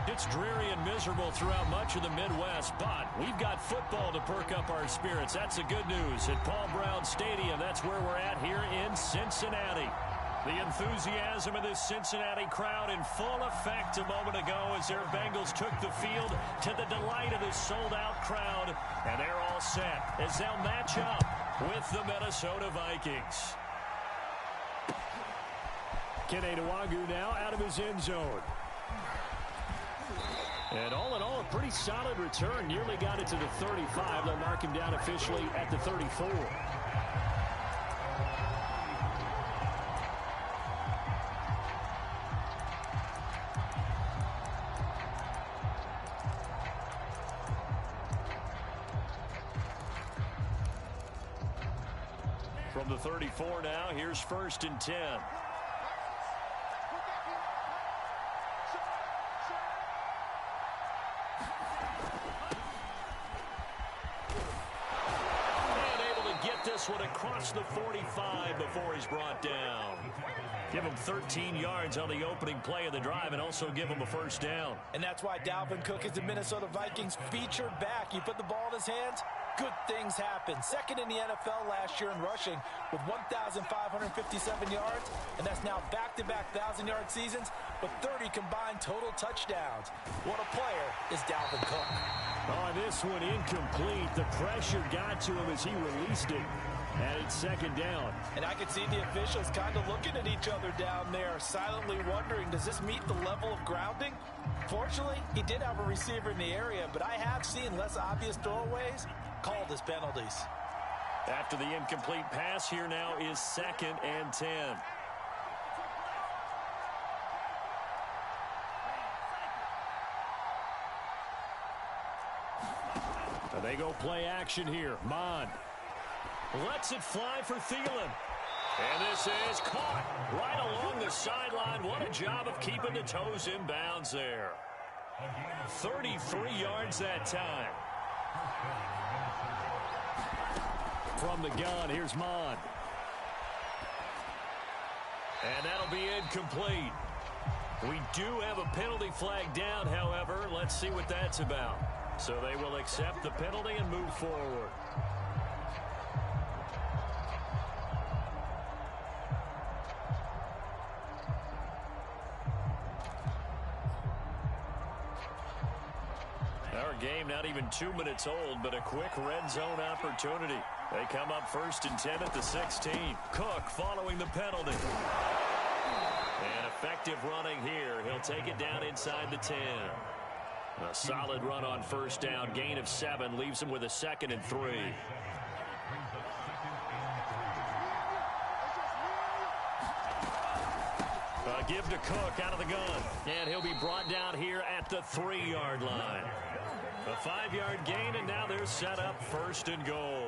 It's dreary and miserable throughout much of the Midwest, but we've got football to perk up our spirits. That's the good news. At Paul Brown Stadium, that's where we're at here in Cincinnati. The enthusiasm of this Cincinnati crowd in full effect a moment ago as their Bengals took the field to the delight of this sold-out crowd. And they're all set as they'll match up with the Minnesota Vikings. Kene Nwangwu now out of his end zone. And all in all, a pretty solid return. Nearly got it to the 35. They'll mark him down officially at the 34. From the 34 now, here's 1st and 10. This one across the 45 before he's brought down. Give him 13 yards on the opening play of the drive and also give him a 1st down. And that's why Dalvin Cook is the Minnesota Vikings featured back. You put the ball in his hands, good things happen. 2nd in the NFL last year in rushing with 1,557 yards, and that's now back-to-back 1,000-yard seasons, but 30 combined total touchdowns. What a player is Dalvin Cook. Oh, this one incomplete. The pressure got to him as he released it. And it's 2nd down. And I can see the officials kind of looking at each other down there, silently wondering, does this meet the level of grounding? Fortunately, he did have a receiver in the area, but I have seen less obvious throwaways called as penalties. After the incomplete pass, here now is 2nd and 10. They go play action here. Mond lets it fly for Thielen. And this is caught right along the sideline. What a job of keeping the toes in bounds there. 33 yards that time. From the gun, here's Mond. And that'll be incomplete. We do have a penalty flag down, however. Let's see what that's about. So they will accept the penalty and move forward. Our game not even 2 minutes old, but a quick red zone opportunity. They come up 1st and 10 at the 16. Cook following the penalty. And effective running here. He'll take it down inside the 10. A solid run on 1st down. Gain of 7 leaves him with a 2nd and 3. Give to Cook out of the gun. And he'll be brought down here at the 3-yard line. A 5-yard gain, and now they're set up 1st and goal.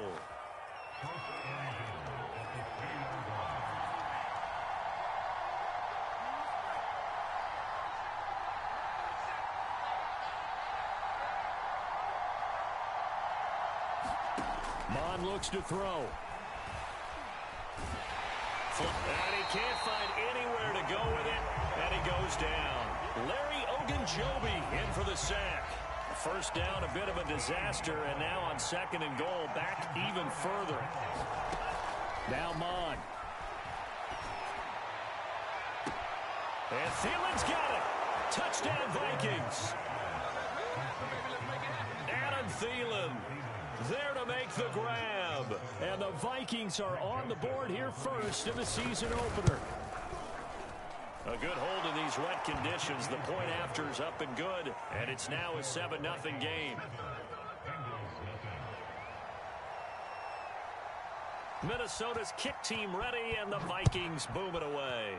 Mond looks to throw. And he can't find anywhere to go with it, and he goes down. Larry Ogunjobi in for the sack. 1st down, a bit of a disaster, and now on 2nd and goal, back even further. Now Mond. And Thielen's got it. Touchdown Vikings. Adam Thielen there to make the grab. And the Vikings are on the board here first in the season opener. A good hold in these wet conditions. The point after is up and good. And it's now a 7-0 game. Minnesota's kick team ready, and the Vikings boom it away.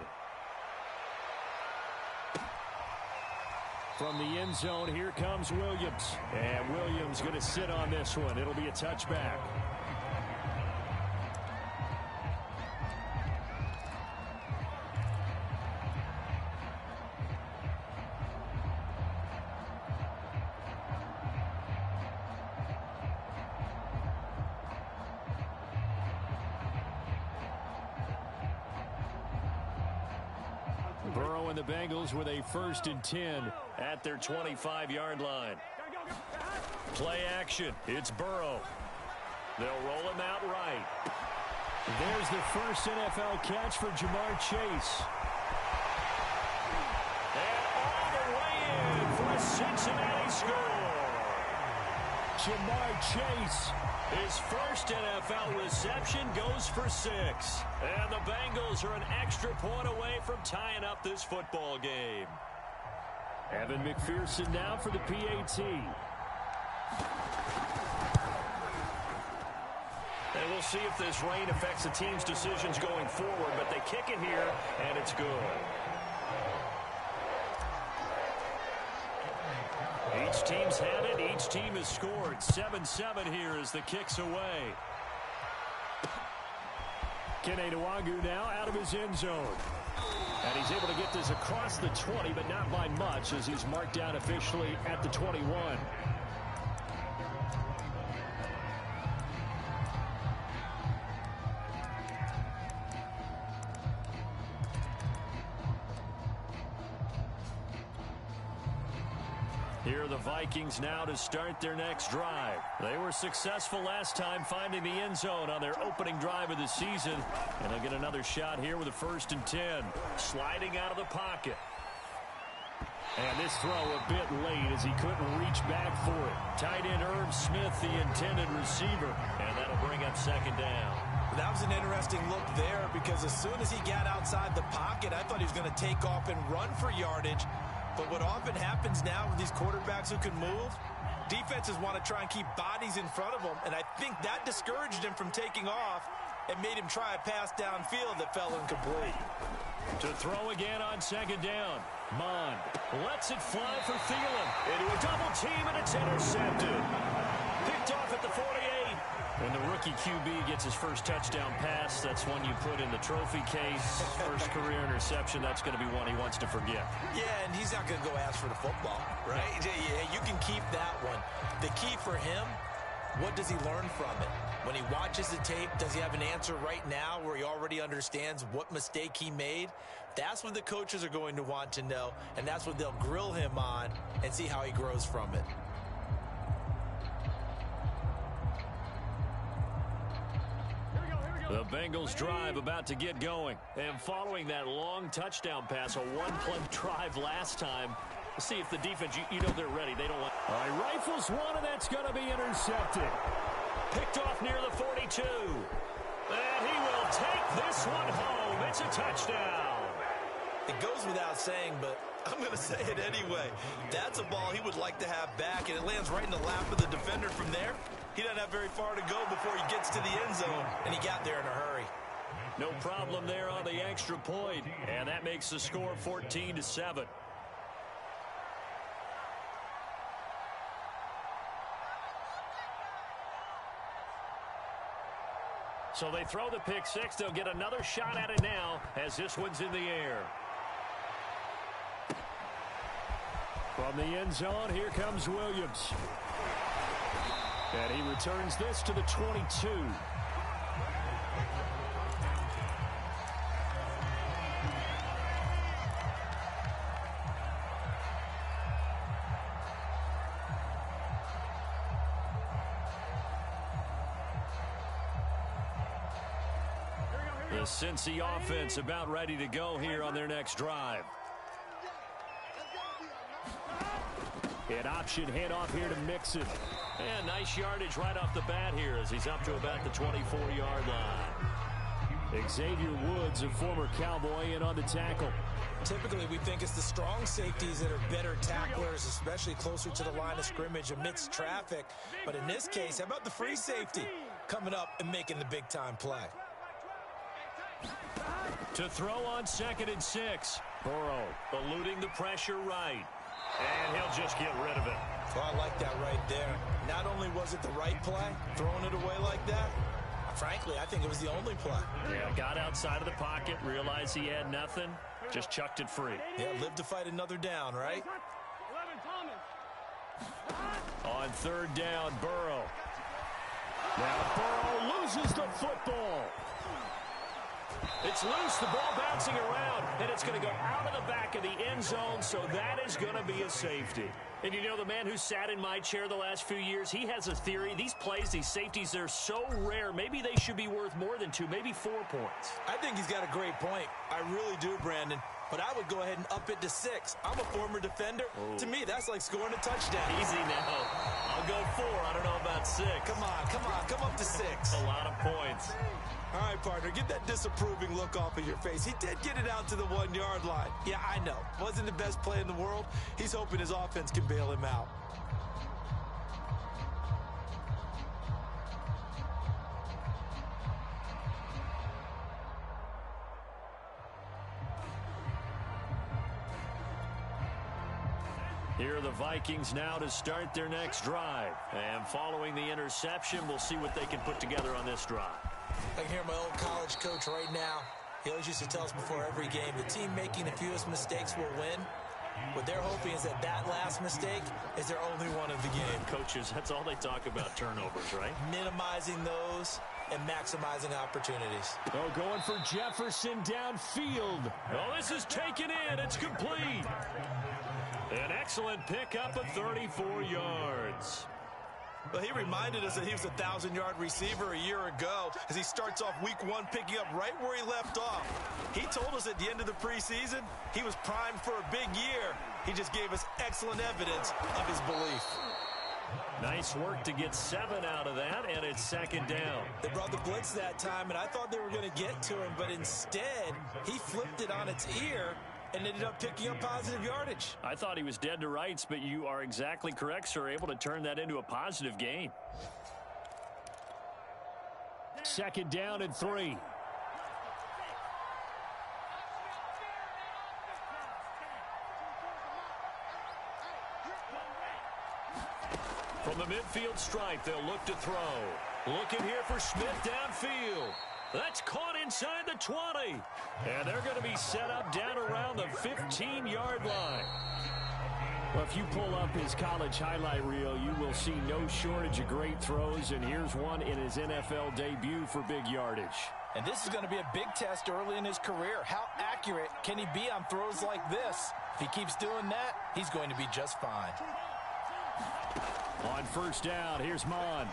From the end zone, here comes Williams. And Williams going to sit on this one. It'll be a touchback. Burrow and the Bengals with a 1st and 10 at their 25-yard line. Play action. It's Burrow. They'll roll him out right. There's the first NFL catch for Ja'Marr Chase. And all the way in for a Cincinnati score. Ja'Marr Chase. His first NFL reception goes for 6. And the Bengals are an extra point away from tying up this football game. Evan McPherson now for the PAT. And we'll see if this rain affects the team's decisions going forward, but they kick it here, and it's good. Each team's had it. Each team has scored. 7-7 here as the kick's away. Kene Nwangwu now out of his end zone. And he's able to get this across the 20, but not by much as he's marked down officially at the 21. Here are the Vikings now to start their next drive. They were successful last time finding the end zone on their opening drive of the season. And they'll get another shot here with a 1st and 10. Sliding out of the pocket. And this throw a bit late as he couldn't reach back for it. Tight end Irv Smith, the intended receiver. And that'll bring up 2nd down. That was an interesting look there because as soon as he got outside the pocket, I thought he was going to take off and run for yardage. But what often happens now with these quarterbacks who can move, defenses want to try and keep bodies in front of them, and I think that discouraged him from taking off and made him try a pass downfield that fell incomplete. To throw again on 2nd down. Mond lets it fly for Thielen. Into a double team, and it's intercepted. Picked off at the 48. When the rookie QB gets his first touchdown pass, that's one you put in the trophy case. First career interception, that's going to be one he wants to forget. Yeah, and he's not going to go ask for the football, right? Yeah, you can keep that one. The key for him, what does he learn from it? When he watches the tape, does he have an answer right now where he already understands what mistake he made? That's what the coaches are going to want to know, and that's what they'll grill him on and see how he grows from it. The Bengals drive about to get going. And following that long touchdown pass, a one-play drive last time, let's see if the defense, you know they're ready. They don't want... All right, rifles one, and that's going to be intercepted. Picked off near the 42. And he will take this one home. It's a touchdown. It goes without saying, but I'm going to say it anyway. That's a ball he would like to have back, and it lands right in the lap of the defender from there. He doesn't have very far to go before he gets to the end zone, and he got there in a hurry. No problem there on the extra point, and that makes the score 14-7. So they throw the pick six. They'll get another shot at it now as this one's in the air. From the end zone, here comes Williams. And he returns this to the 22. The Cincy offense about ready to go here on their next drive. An option handoff here to Mixon. And nice yardage right off the bat here as he's up to about the 24-yard line. Xavier Woods, a former Cowboy, in on the tackle. Typically, we think it's the strong safeties that are better tacklers, especially closer to the line of scrimmage amidst traffic. But in this case, how about the free safety coming up and making the big-time play? To throw on 2nd and 6. Burrow eluding the pressure right. And he'll just get rid of it. Well, I like that right there. Not only was it the right play, throwing it away like that, frankly, I think it was the only play. Yeah, got outside of the pocket, realized he had nothing, just chucked it free. Yeah, live to fight another down, right? On 3rd down, Burrow. Now Burrow loses the football. It's loose, the ball bouncing around, and it's going to go out of the back of the end zone, so that is going to be a safety. And you know, the man who sat in my chair the last few years, he has a theory. These plays, these safeties, they're so rare. Maybe they should be worth more than 2, maybe 4 points. I think he's got a great point. I really do, Brandon. But I would go ahead and up it to 6. I'm a former defender. Oh. To me, that's like scoring a touchdown. Easy now. I'll go 4. I don't know about 6. Come up to 6. A lot of points. All right, partner, get that disapproving look off of your face. He did get it out to the 1-yard line. Yeah, I know. Wasn't the best play in the world. He's hoping his offense can bail him out. Here are the Vikings now to start their next drive. And following the interception, we'll see what they can put together on this drive. I can hear my old college coach right now. He always used to tell us before every game, the team making the fewest mistakes will win. What they're hoping is that that last mistake is their only one of the game. Coaches, that's all they talk about, turnovers, right? Minimizing those and maximizing opportunities. Oh, going for Jefferson downfield. Oh, this is taken in. It's complete. An excellent pickup of 34 yards. Well, he reminded us that he was a 1,000-yard receiver a year ago as he starts off week 1 picking up right where he left off. He told us at the end of the preseason he was primed for a big year. He just gave us excellent evidence of his belief. Nice work to get 7 out of that, and it's 2nd down. They brought the blitz that time, and I thought they were going to get to him, but instead he flipped it on its ear and ended up picking up positive yardage. I thought he was dead to rights, but you are exactly correct, sir. Able to turn that into a positive gain. 2nd down and 3. From the midfield stripe, they'll look to throw. Looking here for Smith downfield. That's caught inside the 20. And they're going to be set up down around the 15-yard line. Well, if you pull up his college highlight reel, you will see no shortage of great throws, and here's one in his NFL debut for big yardage. And this is going to be a big test early in his career. How accurate can he be on throws like this? If he keeps doing that, he's going to be just fine. On 1st down, here's Mond.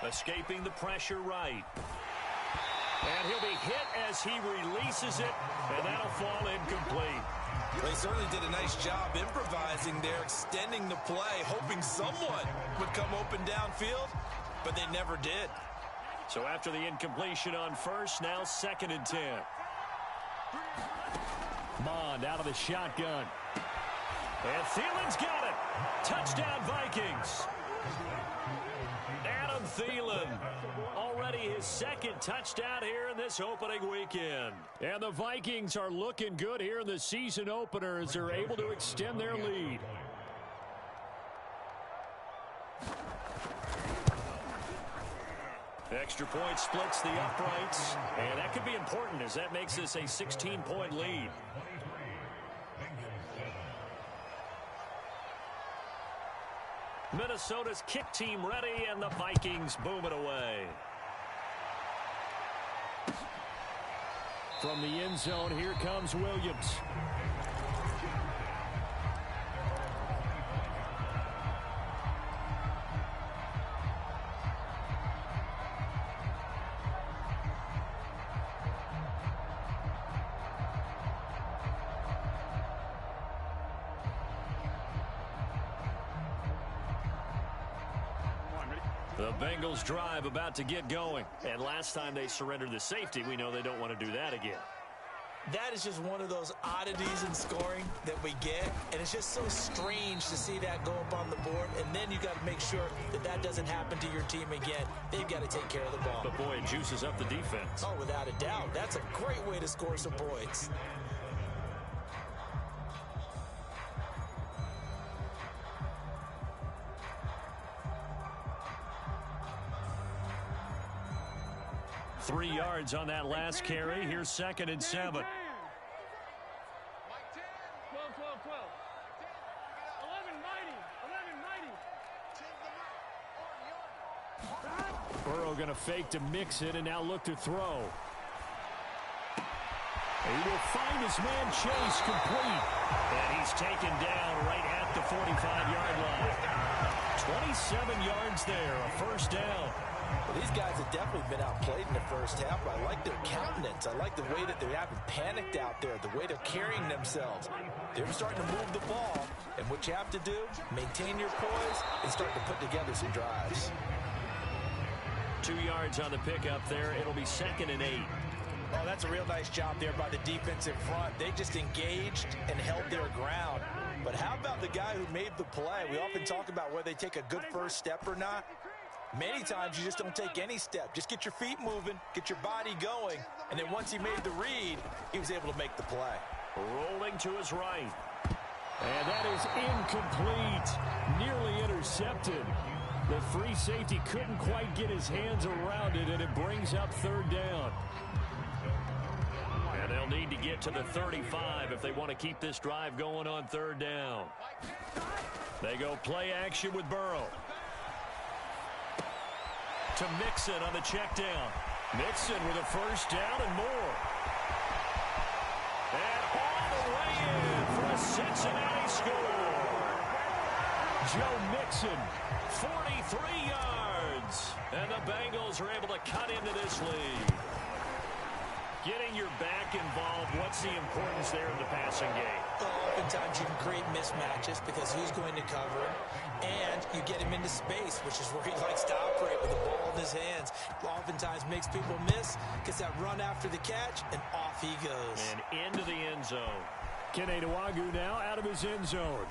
Escaping the pressure right. And he'll be hit as he releases it, and that'll fall incomplete. They certainly did a nice job improvising there, extending the play, hoping someone would come open downfield, but they never did. So after the incompletion on 1st, now 2nd and 10. Mond out of the shotgun. And Thielen's got it. Touchdown, Vikings. Adam Thielen, already his 2nd touchdown here in this opening weekend. And the Vikings are looking good here in the season opener as they're able to extend their lead. Extra point splits the uprights, and that could be important as that makes this a 16-point lead. Minnesota's kick team ready, and the Vikings boom it away. From the end zone, here comes Williams. The Bengals drive about to get going. And last time they surrendered the safety, we know they don't want to do that again. That is just one of those oddities in scoring that we get. And it's just so strange to see that go up on the board. And then you got to make sure that that doesn't happen to your team again. They've got to take care of the ball. But boy, it juices up the defense. Oh, without a doubt. That's a great way to score some points. Three yards on that last carry. Here's 2nd and 7. 12, 12, 12. 11, mighty. Burrow going to fake to mix it and now look to throw. He will find his man Chase complete. And he's taken down right at the 45-yard line. 27 yards there, a first down. Well, these guys have definitely been outplayed in the first half, but I like their countenance. I like the way that they haven't panicked out there, the way they're carrying themselves. They're starting to move the ball, and what you have to do, maintain your poise and start to put together some drives. 2 yards on the pickup there. It'll be 2nd and 8. Oh, that's a real nice job there by the defensive front. They just engaged and held their ground. But how about the guy who made the play? We often talk about whether they take a good first step or not. Many times you just don't take any step. Just get your feet moving, get your body going, and then once he made the read, he was able to make the play. Rolling to his right. And that is incomplete. Nearly intercepted. The free safety couldn't quite get his hands around it, and it brings up 3rd down. And they'll need to get to the 35 if they want to keep this drive going on 3rd down. They go play action with Burrow. To Mixon on the check down. Mixon with a first down and more. And all the way in for a Cincinnati score. Joe Mixon, 43 yards. And the Bengals are able to cut into this lead. Getting your back involved, what's the importance there in the passing game? Well, oftentimes you can create mismatches because who's going to cover him, and you get him into space, which is where he likes to operate with the ball in his hands. Oftentimes makes people miss, gets that run after the catch, and off he goes. And into the end zone. Kene Nwangwu now out of his end zone.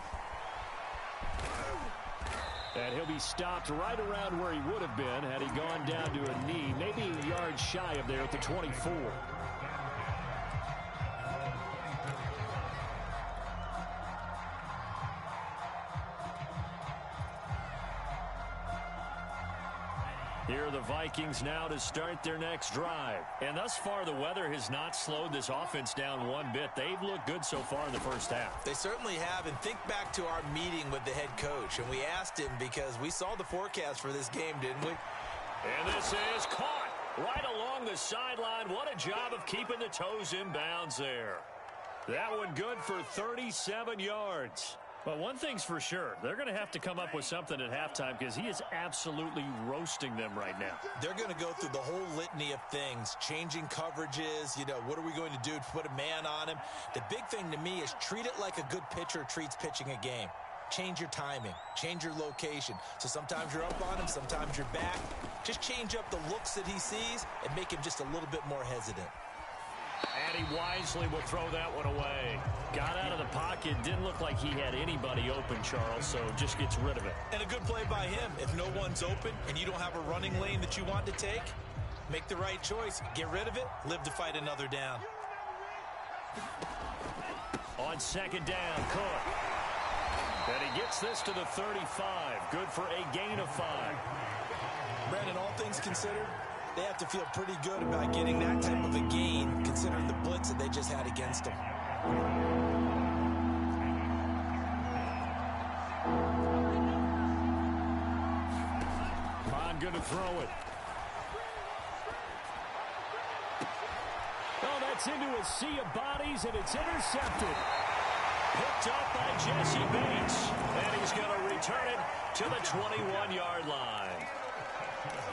And he'll be stopped right around where he would have been had he gone down to a knee, maybe a yard shy of there at the 24. Here are the Vikings now to start their next drive. And thus far, the weather has not slowed this offense down one bit. They've looked good so far in the first half. They certainly have. And think back to our meeting with the head coach. And we asked him because we saw the forecast for this game, didn't we? And this is caught right along the sideline. What a job of keeping the toes in bounds there. That one good for 37 yards. But one thing's for sure, they're going to have to come up with something at halftime because he is absolutely roasting them right now. They're going to go through the whole litany of things, changing coverages, what are we going to do to put a man on him? The big thing to me is treat it like a good pitcher treats pitching a game. Change your timing, change your location. So sometimes you're up on him, sometimes you're back. Just change up the looks that he sees and make him just a little bit more hesitant. And he wisely will throw that one away. Got out of the pocket. Didn't look like he had anybody open, Charles, so just gets rid of it. And a good play by him. If no one's open and you don't have a running lane that you want to take, make the right choice. Get rid of it. Live to fight another down. On second down, Cook. And he gets this to the 35. Good for a gain of 5. Brandon, all things considered, they have to feel pretty good about getting that type of a gain, considering the blitz that they just had against them. Bond going to throw it. Oh, that's into a sea of bodies, and it's intercepted. Picked up by Jesse Bates. And he's going to return it to the 21-yard line.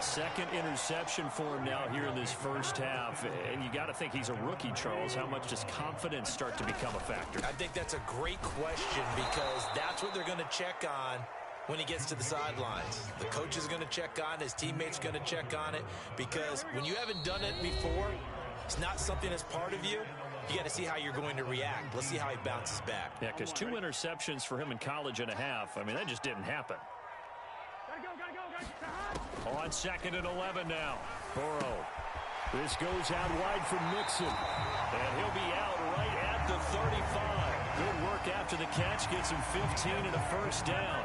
Second interception for him now here in this first half. And you got to think he's a rookie, Charles. How much does confidence start to become a factor? I think that's a great question because that's what they're going to check on when he gets to the sidelines. The coach is going to check on it. His teammates are going to check on it because when you haven't done it before, it's not something that's part of you. You got to see how you're going to react. Let's see how he bounces back. Yeah, because 2 interceptions for him in college and a half. I mean, that just didn't happen. On second and 11 now. Burrow. This goes out wide for Mixon. And he'll be out right at the 35. Good work after the catch. Gets him 15 and a first down.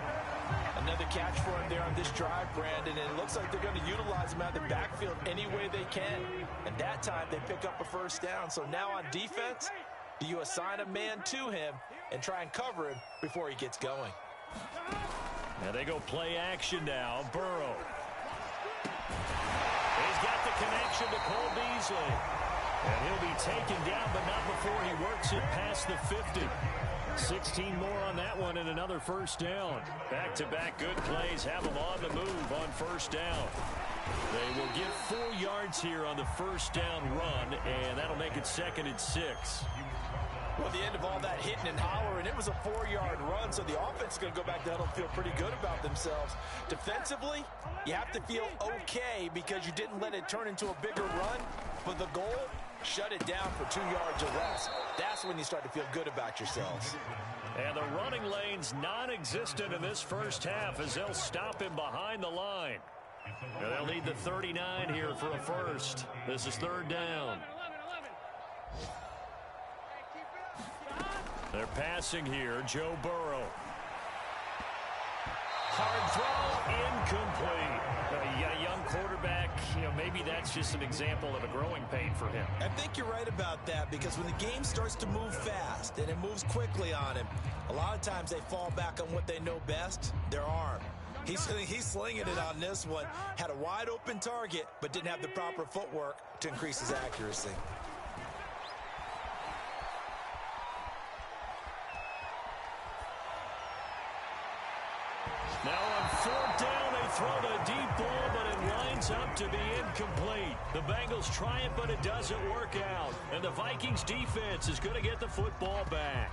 Another catch for him there on this drive, Brandon, and it looks like they're going to utilize him out of the backfield any way they can. And that time they pick up a first down. So now on defense, do you assign a man to him and try and cover him before he gets going? Now they go play action now. Burrow. He's got the connection to Cole Beasley. And he'll be taken down, but not before he works it past the 50. 16 more on that one and another first down. Back-to-back good plays have them on the move on first down. They will get 4 yards here on the first down run, and that'll make it 2nd and 6. Well, at the end of all that hitting and hollering, it was a 4-yard run, so the offense is going to go back to huddle and feel pretty good about themselves. Defensively, you have to feel okay because you didn't let it turn into a bigger run, but the goal, shut it down for 2 yards or less. That's when you start to feel good about yourselves. And the running lane's non-existent in this first half as they'll stop him behind the line. And they'll need the 39 here for a first. This is 3rd down. They're passing here, Joe Burrow. Hard throw, incomplete. You got a young quarterback, maybe that's just an example of a growing pain for him. I think you're right about that because when the game starts to move fast and it moves quickly on him, a lot of times they fall back on what they know best, their arm. He's slinging it on this one. Had a wide open target, but didn't have the proper footwork to increase his accuracy. Now on 4th down, they throw the deep ball, but it lines up to be incomplete. The Bengals try it, but it doesn't work out. And the Vikings defense is going to get the football back.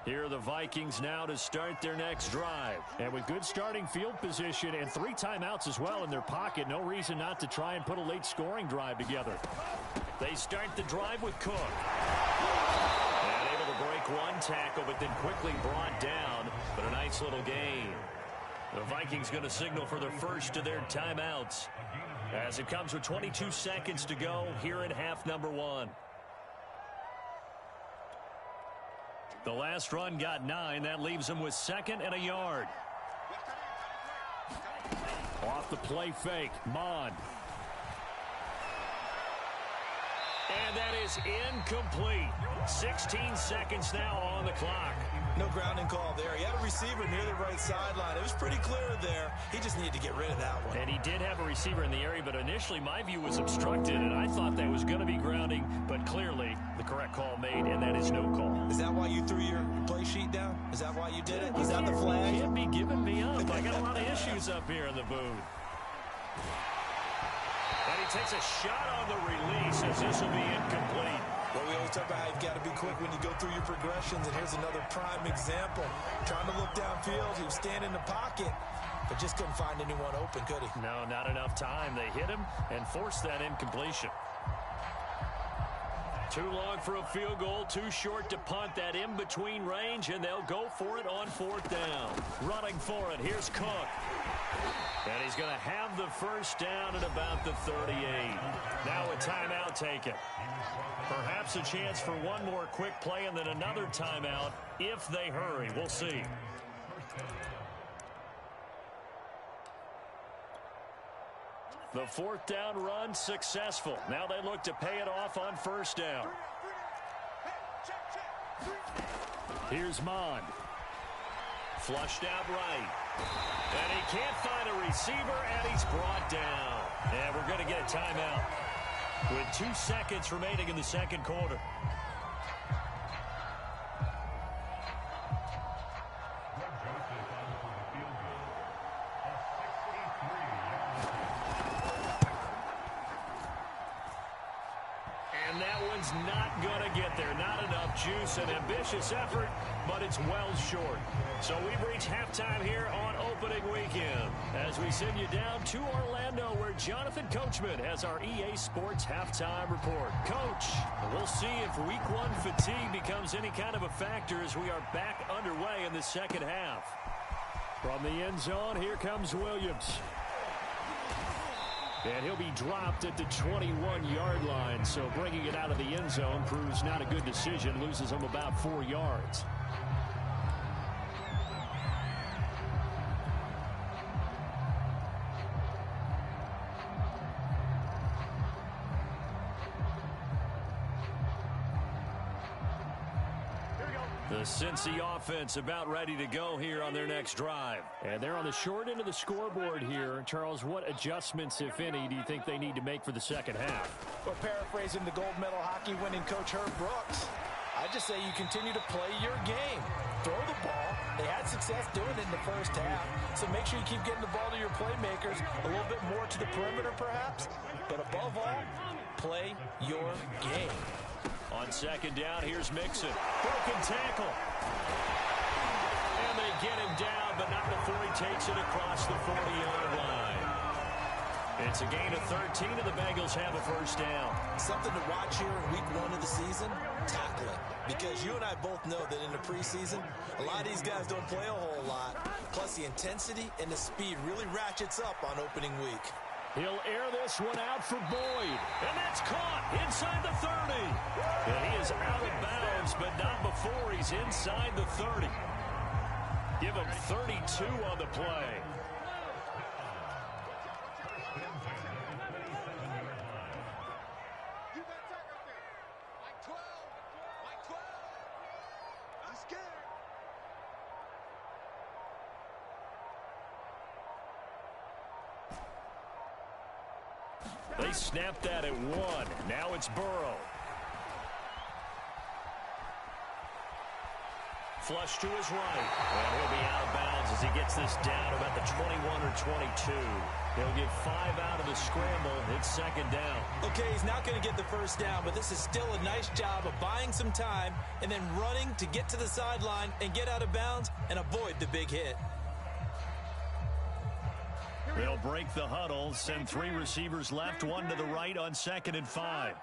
Here are the Vikings now to start their next drive. And with good starting field position and 3 timeouts as well in their pocket, no reason not to try and put a late scoring drive together. They start the drive with Cook. And able to break one tackle, but then quickly brought down. But a nice little gain. The Vikings going to signal for the first of their timeouts as it comes with 22 seconds to go here in half number 1. The last run got 9. That leaves them with 2nd and a yard. Off the play fake, Mond. And that is incomplete. 16 seconds now on the clock. No grounding call there. He had a receiver near the right sideline. It was pretty clear there. He just needed to get rid of that one. And he did have a receiver in the area, but initially my view was obstructed, and I thought that was going to be grounding, but clearly the correct call made, and that is no call. Is that why you threw your play sheet down? Is that why you did it? Is that the flag? You can't be giving me up. I got a lot of issues up here in the booth. And he takes a shot on the release as this will be incomplete. Well, we always talk about how you've got to be quick when you go through your progressions, and here's another prime example. Trying to look downfield, he was standing in the pocket, but just couldn't find anyone open, could he? No, not enough time. They hit him and forced that incompletion. Too long for a field goal, too short to punt. That in-between range, and they'll go for it on 4th down. Running for it, here's Cook. And he's going to have the first down at about the 38. Now a timeout taken. Perhaps a chance for one more quick play and then another timeout if they hurry. We'll see. The 4th down run successful. Now they look to pay it off on 1st down. Here's Mond. Flushed out right. And he can't find a receiver, and he's brought down. And we're going to get a timeout with 2 seconds remaining in the 2nd quarter. And that one's not going to get there. Not enough juice. An ambitious effort, but it's well short. So we've reached halftime here on opening weekend as we send you down to Orlando where Jonathan Coachman has our EA Sports halftime report. Coach, we'll see if week 1 fatigue becomes any kind of a factor as we are back underway in the 2nd half. From the end zone, here comes Williams. And he'll be dropped at the 21-yard line, so bringing it out of the end zone proves not a good decision, loses him about 4 yards. Here we go. The Cincy offense about ready to go here on their next drive. And they're on the short end of the scoreboard here. Charles, what adjustments, if any, do you think they need to make for the second half? Well, paraphrasing the gold medal hockey winning coach Herb Brooks, I just say you continue to play your game. Throw the ball. They had success doing it in the first half, so make sure you keep getting the ball to your playmakers, a little bit more to the perimeter perhaps, but above all, play your game. On second down, here's Mixon. Broken tackle. And they get him down, but not before he takes it across the 40-yard line. It's a gain of 13, and the Bengals have a first down. Something to watch here in week 1 of the season, tackling. Because you and I both know that in the preseason, a lot of these guys don't play a whole lot. Plus, the intensity and the speed really ratchets up on opening week. He'll air this one out for Boyd. And that's caught inside the 30. And he is out of bounds, but not before he's inside the 30. Give him 32 on the play. They snapped that at 1. Now it's Burrow. Flush to his right. And he'll be out of bounds as he gets this down about the 21 or 22. He'll get 5 out of the scramble. It's second down. Okay, he's not going to get the first down, but this is still a nice job of buying some time and then running to get to the sideline and get out of bounds and avoid the big hit. They'll break the huddle, send 3 receivers left, 1 to the right on second and 5.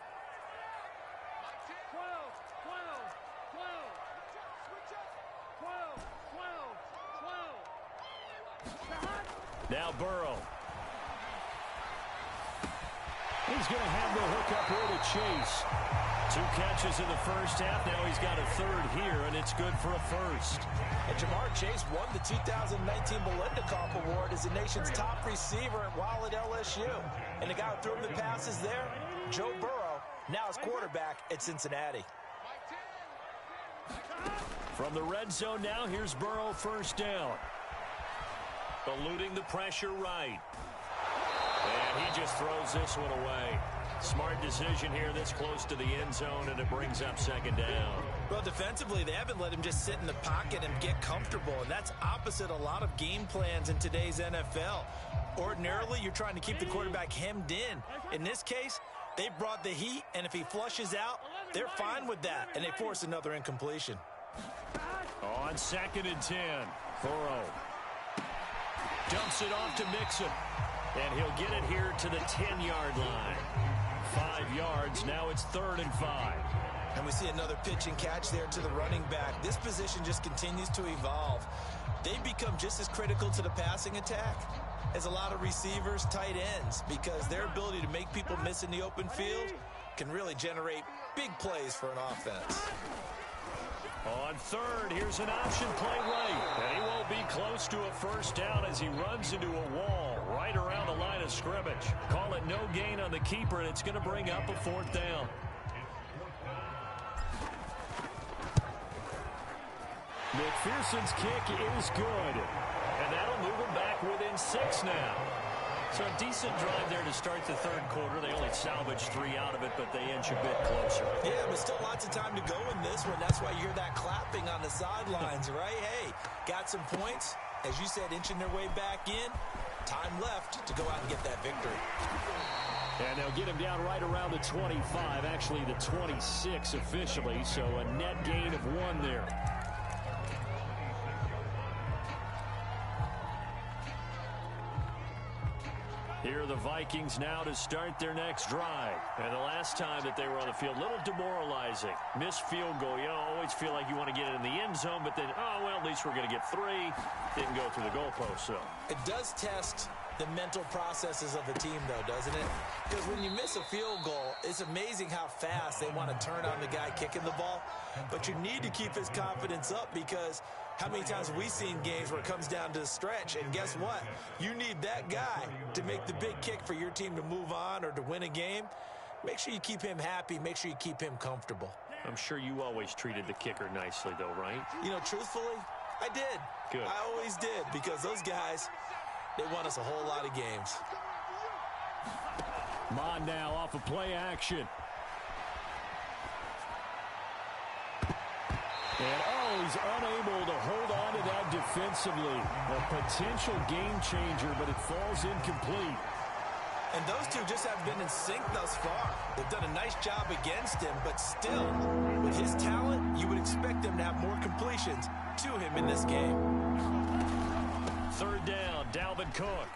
Now Burrow. He's going to have the hook up here to Chase. 2 catches in the first half. Now he's got a 3rd here, and it's good for a first. And Jamar Chase won the 2019 Biletnikoff Award as the nation's top receiver while at LSU. And the guy who threw him the passes there, Joe Burrow, now his quarterback at Cincinnati. From the red zone now, here's Burrow, first down. Eluding the pressure right. And he just throws this one away. Smart decision here this close to the end zone, and it brings up second down. Well, defensively, they haven't let him just sit in the pocket and get comfortable, and that's opposite a lot of game plans in today's NFL. Ordinarily, you're trying to keep the quarterback hemmed in. In this case, they brought the heat, and if he flushes out, they're fine with that, and they force another incompletion. On second and 10, Burrow dumps it off to Mixon, and he'll get it here to the 10-yard line. 5 yards, now it's 3rd and 5. And we see another pitch and catch there to the running back. This position just continues to evolve. They become just as critical to the passing attack as a lot of receivers, tight ends, because their ability to make people miss in the open field can really generate big plays for an offense. On 3rd, here's an option play right. And he won't be close to a first down as he runs into a wall right around the line of scrimmage. Call it no gain on the keeper, and it's going to bring up a 4th down. McPherson's kick is good. And that'll move him back within 6 now. So a decent drive there to start the 3rd quarter. They only salvaged 3 out of it, but they inch a bit closer. Yeah, but still lots of time to go in this one. That's why you hear that clapping on the sidelines, right? Hey, got some points. As you said, inching their way back in. Time left to go out and get that victory. And they'll get him down right around the 25, actually the 26 officially, so a net gain of 1 there. Here are the Vikings now to start their next drive. And the last time that they were on the field, a little demoralizing. Missed field goal. You always feel like you want to get it in the end zone, but then, oh, well, at least we're going to get 3. Didn't go through the goalpost, so. It does test the mental processes of the team, though, doesn't it? Because when you miss a field goal, it's amazing how fast they want to turn on the guy kicking the ball. But you need to keep his confidence up, because how many times have we seen games where it comes down to the stretch, and guess what? You need that guy to make the big kick for your team to move on or to win a game. Make sure you keep him happy. Make sure you keep him comfortable. I'm sure you always treated the kicker nicely, though, right? You know, truthfully, I did. Good. I always did, because those guys, they won us a whole lot of games. Mond now off of play action. And, he's unable to hold on to that defensively. A potential game changer, but it falls incomplete. And those two just have been in sync thus far. They've done a nice job against him, but still, with his talent, you would expect them to have more completions to him in this game. Third down, Dalvin Cook.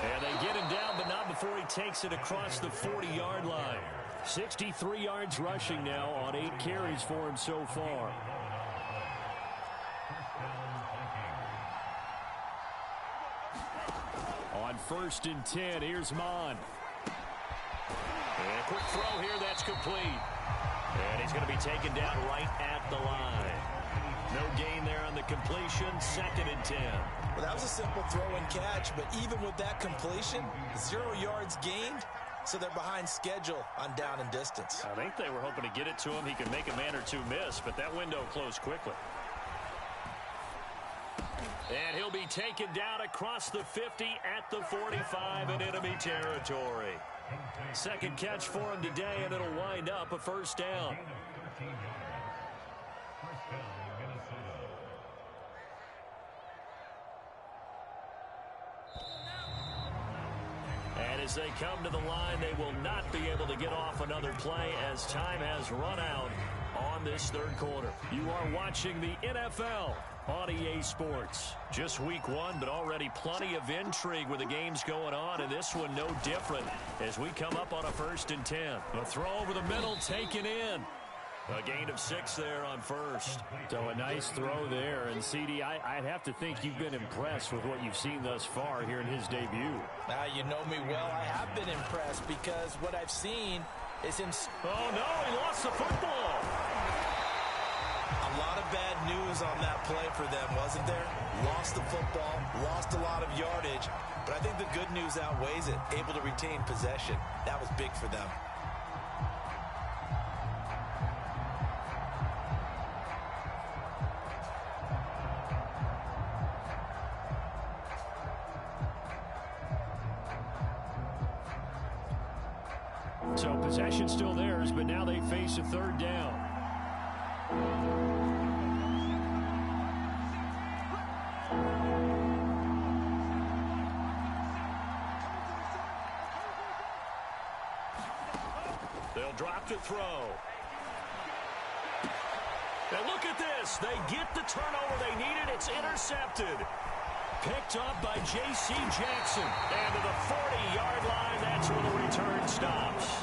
And they get him down, but not before he takes it across the 40-yard line. 63 yards rushing now on 8 carries for him so far. On 1st and 10, here's Mond. And a quick throw here, that's complete. And he's going to be taken down right at the line. No gain there on the completion, 2nd and 10. Well, that was a simple throw and catch, but even with that completion, 0 yards gained, so they're behind schedule on down and distance. I think they were hoping to get it to him. He could make a man or two miss, but that window closed quickly. And he'll be taken down across the 50 at the 45 in enemy territory. Second catch for him today, and it'll wind up a 1st down. And as they come to the line, they will not be able to get off another play as time has run out on this 3rd quarter. You are watching the NFL on EA Sports. Just week 1, but already plenty of intrigue with the games going on, and this one no different as we come up on a 1st and 10. A throw over the middle taken in. A gain of 6 there on 1st. So a nice throw there. And, CD, I'd have to think you've been impressed with what you've seen thus far here in his debut. Now, you know me well. I have been impressed because what I've seen is him. Oh, no, he lost the football. A lot of bad news on that play for them, wasn't there? Lost the football, lost a lot of yardage, but I think the good news outweighs it. Able to retain possession. That was big for them. So possession still theirs, but now they face a 3rd down. They'll drop to throw. And look at this. They get the turnover they needed. It's intercepted. Picked up by J.C. Jackson. And to the 40-yard line, that's where the return stops.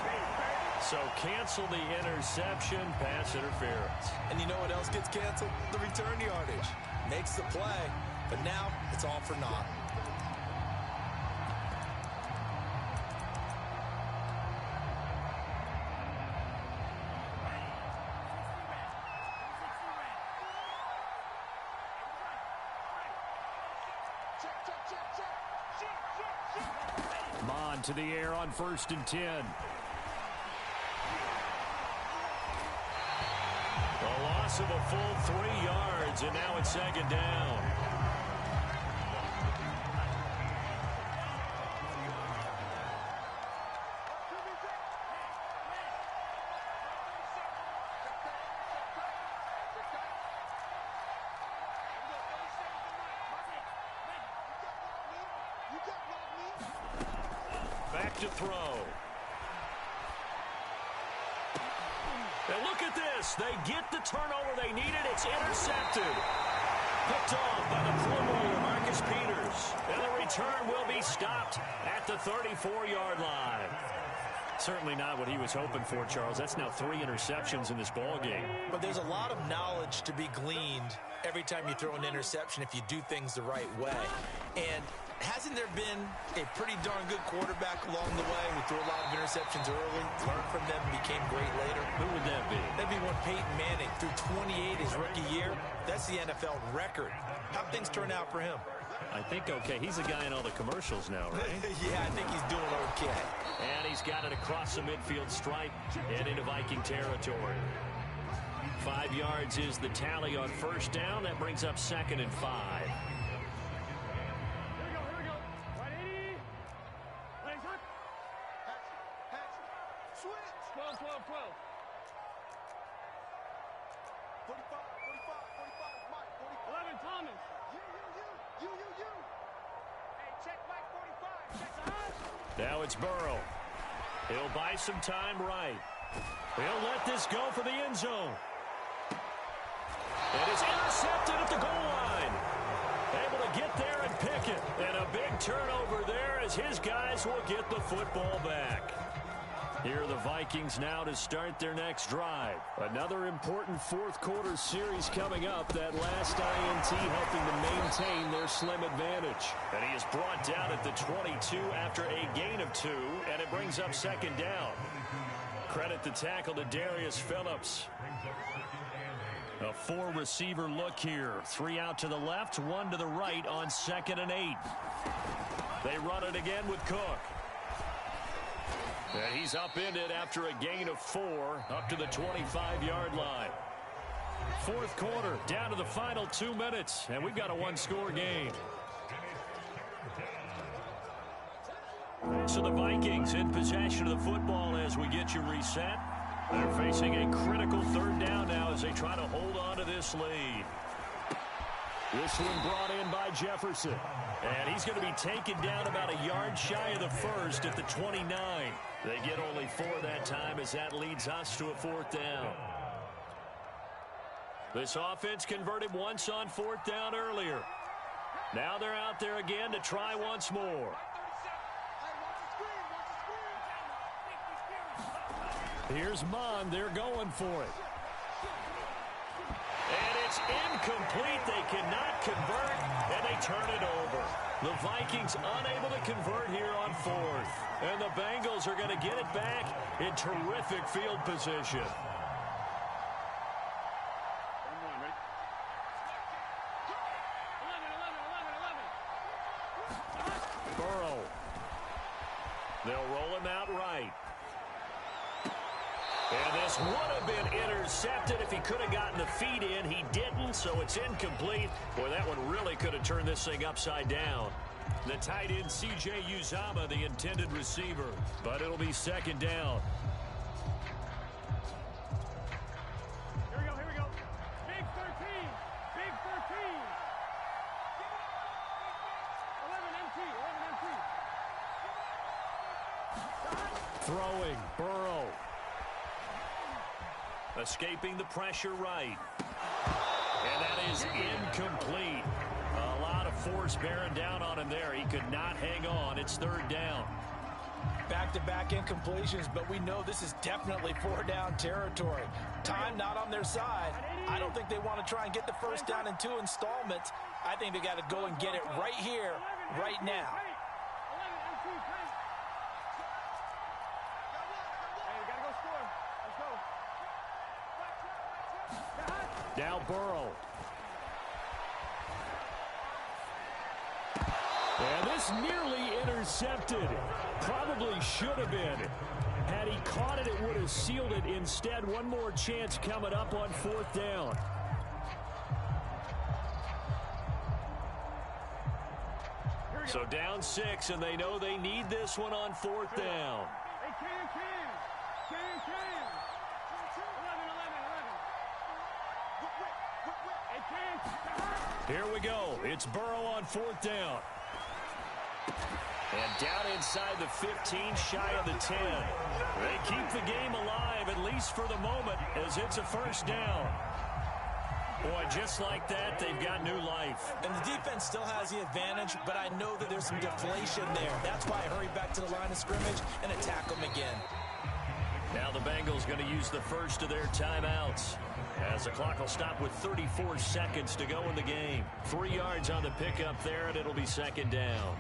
So cancel the interception, pass interference. And you know what else gets canceled? The return yardage. Makes the play, but now it's all for naught. Mond to the air on 1st and 10. A loss of a full 3 yards, and now it's 2nd down. Back to throw. And look at this. They get the turnover they needed. It's intercepted. Picked off by the Pro Bowler, Marcus Peters. And the return will be stopped at the 34-yard line. Certainly not what he was hoping for, Charles. That's now 3 interceptions in this ball game. But there's a lot of knowledge to be gleaned every time you throw an interception if you do things the right way. And hasn't there been a pretty darn good quarterback along the way who threw a lot of interceptions early, learned from them, and became great later? Who would that be? That'd be one Peyton Manning threw 28 his rookie year. That's the NFL record. How'd things turn out for him? I think okay. He's the guy in all the commercials now, right? Yeah, I think he's doing okay. And he's got it across the midfield stripe and into Viking territory. 5 yards is the tally on first down. That brings up 2nd and 5. Now it's Burrow. He'll buy some time right. He'll let this go for the end zone. And it's intercepted at the goal line. Able to get there and pick it. And a big turnover there as his guys will get the football back. Here are the Vikings now to start their next drive. Another important fourth quarter series coming up. That last INT helping to maintain their slim advantage. And he is brought down at the 22 after a gain of 2. And it brings up 2nd down. Credit the tackle to Darius Phillips. A 4-receiver look here. 3 out to the left, 1 to the right on 2nd and 8. They run it again with Cook. And he's upended after a gain of 4 up to the 25-yard line. Fourth quarter, down to the final 2 minutes, and we've got a 1-score game. So the Vikings in possession of the football as we get you reset. They're facing a critical 3rd down now as they try to hold on to this lead. This one brought in by Jefferson. And he's going to be taken down about a yard shy of the first at the 29. They get only 4 that time as that leads us to a 4th down. This offense converted once on 4th down earlier. Now they're out there again to try once more. Here's Mond. They're going for it. And it's incomplete. They cannot convert, and they turn it over. The Vikings unable to convert here on 4th. And the Bengals are going to get it back in terrific field position. Burrow. They'll roll him out right. And this would have been intercepted if he could have gotten the feet in. He didn't, so it's incomplete. Boy, that one really could have turned this thing upside down. The tight end, C.J. Uzomah, the intended receiver. But it'll be 2nd down. Here we go. Big 13. Big 13. 11 MT. Throwing, Burrow. Escaping the pressure right. And that is incomplete. A lot of force bearing down on him there. He could not hang on. It's 3rd down. Back-to-back incompletions, but we know this is definitely 4-down territory. Time not on their side. I don't think they want to try and get the first down in 2 installments. I think they got to go and get it right here, right now. Now Burrow. And this nearly intercepted. Probably should have been. Had he caught it, it would have sealed it. Instead, one more chance coming up on 4th down. So down 6, and they know they need this one on 4th down. Here we go. It's Burrow on 4th down. And down inside the 15, shy of the 10. They keep the game alive, at least for the moment, as it's a 1st down. Boy, just like that, they've got new life. And the defense still has the advantage, but I know that there's some deflation there. That's why I hurry back to the line of scrimmage and attack them again. Now the Bengals going to use the first of their timeouts, as the clock will stop with 34 seconds to go in the game. 3 yards on the pickup there, and it'll be 2nd down.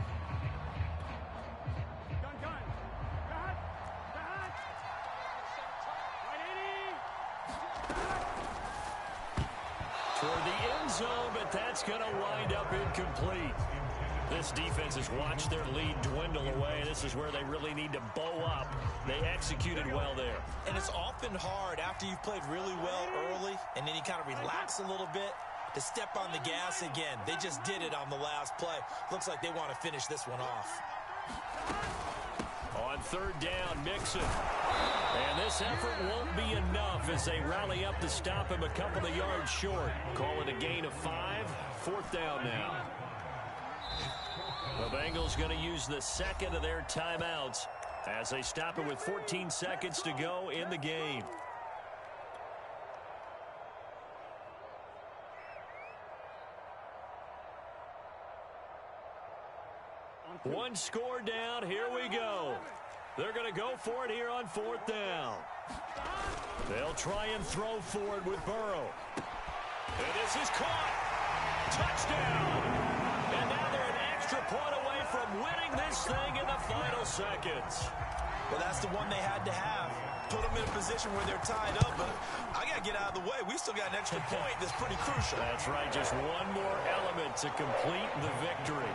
Toward the end zone, but that's going to wind up incomplete. This defense has watched their lead dwindle away. This is where they really need to bow up. They executed well there. And it's often hard after you've played really well early and then you kind of relax a little bit to step on the gas again. They just did it on the last play. Looks like they want to finish this one off. On third down, Mixon. And this effort won't be enough as they rally up to stop him a couple of yards short. Call it a gain of 5. Fourth down now. The Bengals going to use the second of their timeouts as they stop it with 14 seconds to go in the game. One score down. Here we go. They're going to go for it here on fourth down. They'll try and throw forward with Burrow. And this is caught. Touchdown. And now they're an extra point away from winning this thing in the final seconds. Well, that's the one they had to have. Put them in a position where they're tied up, but I got to get out of the way. We still got an extra point that's pretty crucial. That's right. Just one more element to complete the victory.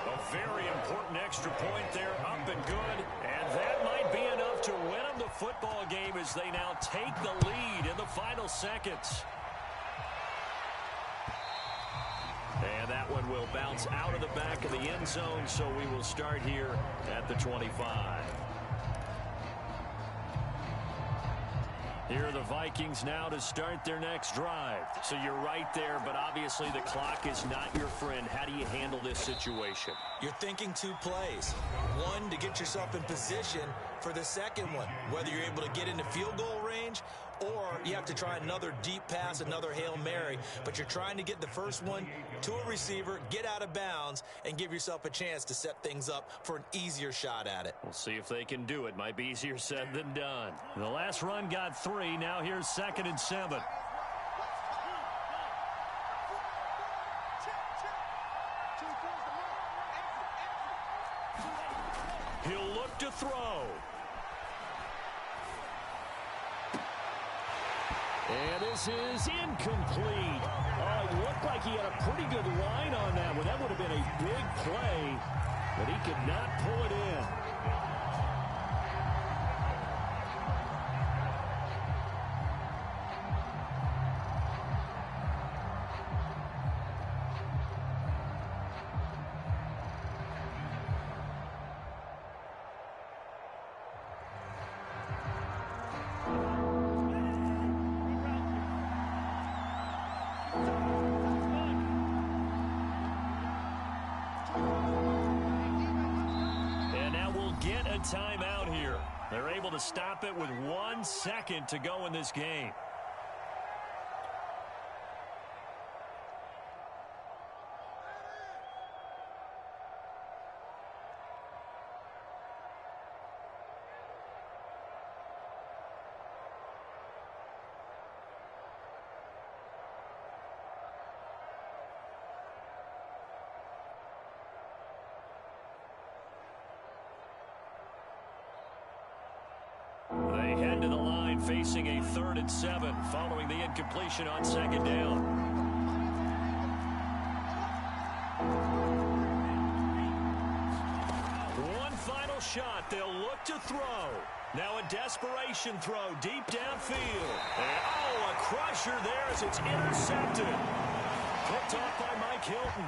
A very important extra point there, up and good. And that might be enough to win them the football game as they now take the lead in the final seconds. And that one will bounce out of the back of the end zone, so we will start here at the 25. Here are the Vikings now to start their next drive. So you're right there, but obviously the clock is not your friend. How do you handle this situation? You're thinking 2 plays. One, to get yourself in position for the second one, whether you're able to get into field goal range or you have to try another deep pass, another Hail Mary. But you're trying to get the first one to a receiver, get out of bounds, and give yourself a chance to set things up for an easier shot at it. We'll see if they can do it. Might be easier said than done. The last run got 3. Now here's 2nd and 7. He'll look to throw. And this is incomplete. Oh, it looked like he had a pretty good line on that one. That would have been a big play, but he could not pull it in. Timeout here. They're able to stop it with 1 second to go in this game. Head to the line facing a 3rd and 7 following the incompletion on 2nd down. One final shot. They'll look to throw. Now a desperation throw deep downfield. And, oh, a crusher there as it's intercepted. Picked off by Mike Hilton.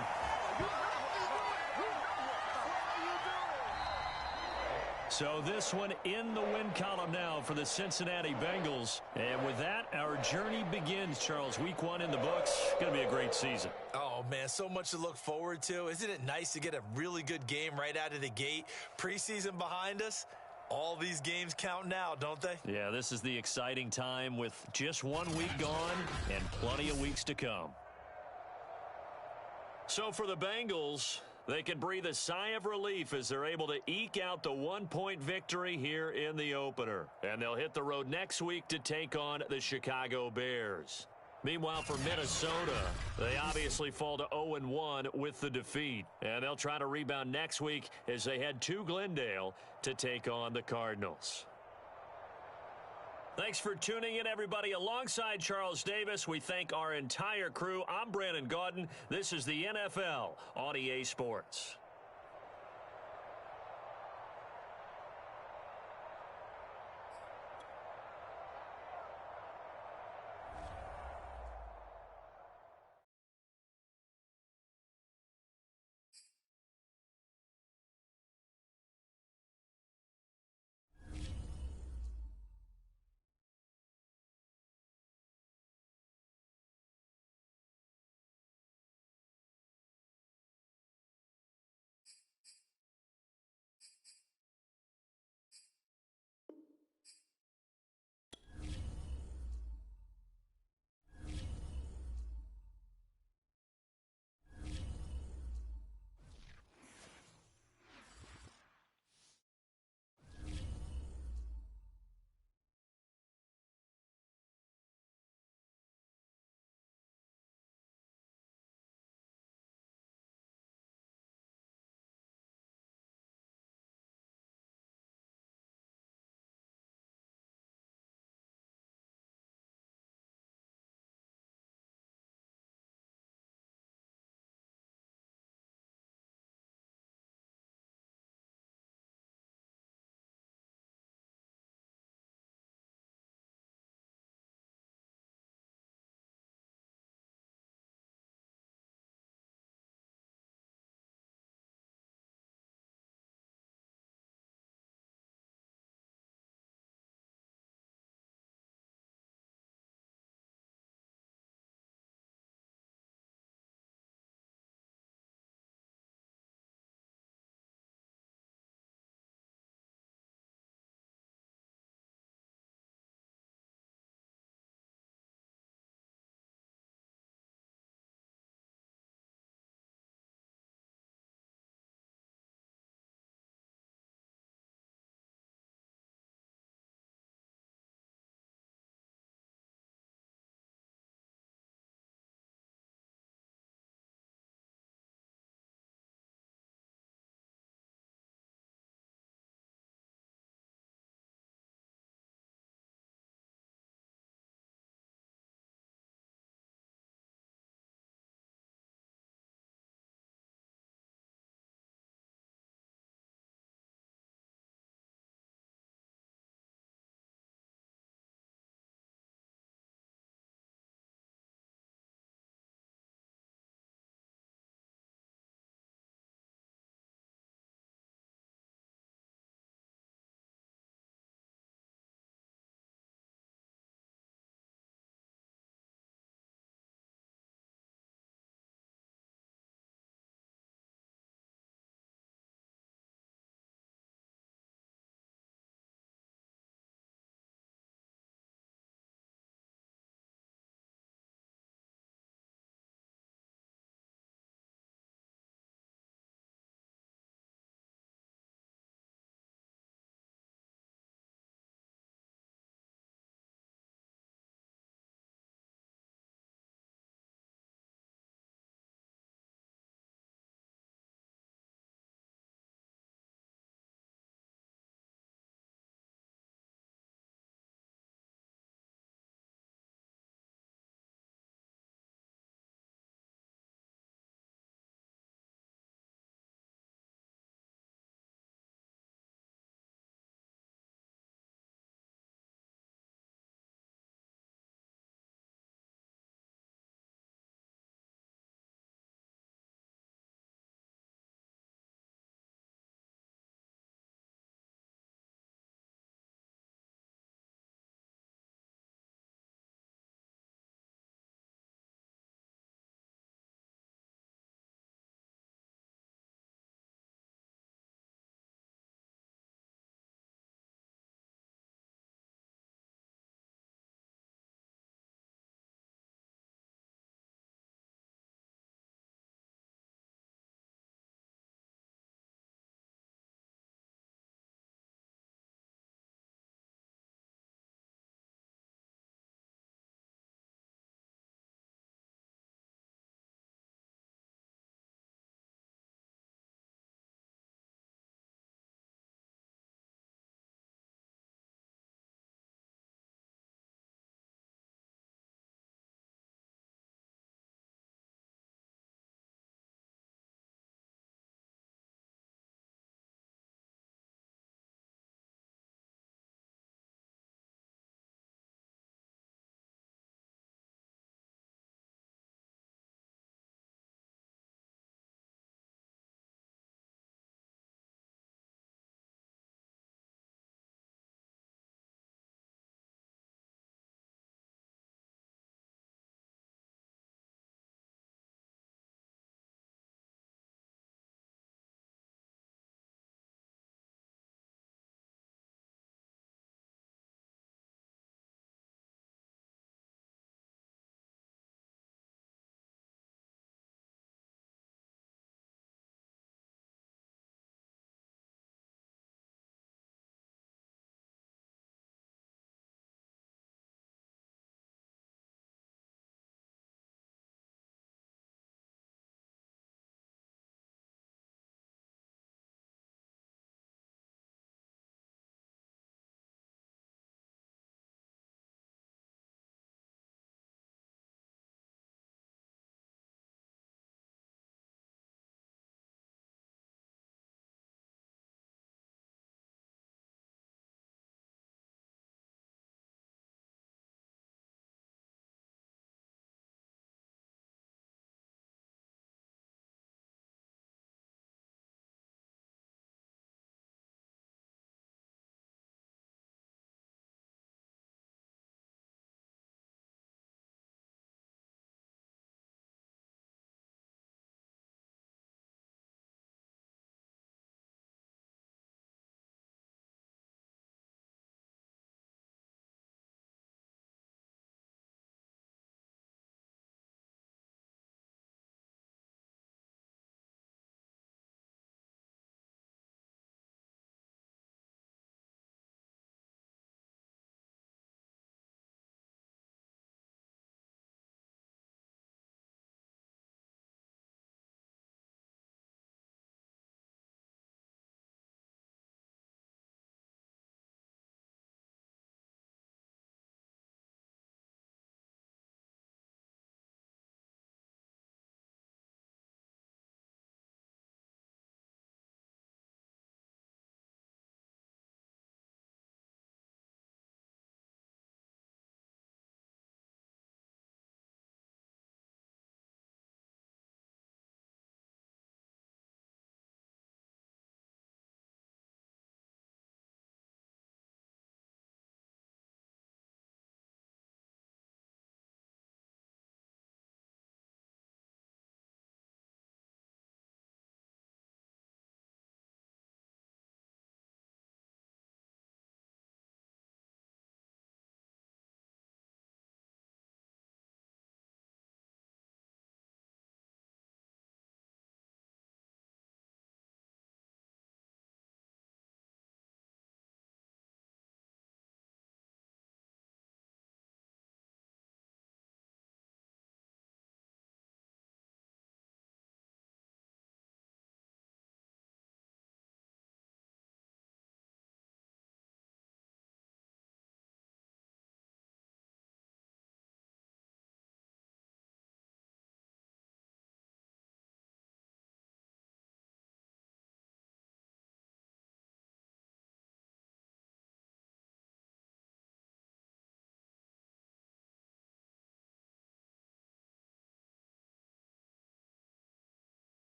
So this one in the win column now for the Cincinnati Bengals. And with that, our journey begins, Charles. Week 1 in the books. Going to be a great season. Oh, man, so much to look forward to. Isn't it nice to get a really good game right out of the gate? Preseason behind us. All these games count now, don't they? Yeah, this is the exciting time with just 1 week gone and plenty of weeks to come. So for the Bengals, they can breathe a sigh of relief as they're able to eke out the 1-point victory here in the opener. And they'll hit the road next week to take on the Chicago Bears. Meanwhile, for Minnesota, they obviously fall to 0-1 with the defeat. And they'll try to rebound next week as they head to Glendale to take on the Cardinals. Thanks for tuning in, everybody. Alongside Charles Davis, we thank our entire crew. I'm Brandon Gaudin. This is the NFL on EA Sports.